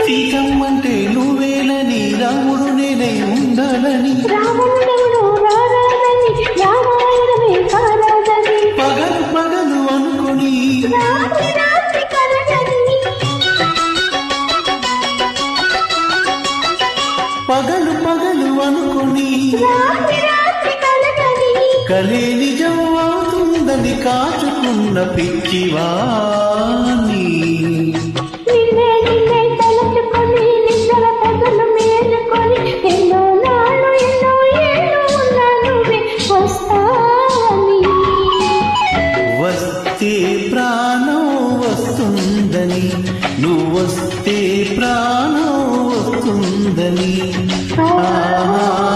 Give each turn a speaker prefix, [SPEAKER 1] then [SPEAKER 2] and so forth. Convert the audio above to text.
[SPEAKER 1] సీతమ్మంటే నువ్వేలని రాముడు నేనై ఉండాలని పగలు పగలు అనుకొని పగలు పగలు అనుకొని కలే నిజం అవుతుందని కాచుకున్న పిచ్చివాణి వస్తే ప్రాణం వస్తుందని నువ్వొస్తే ప్రాణం వస్తుందని ఆహా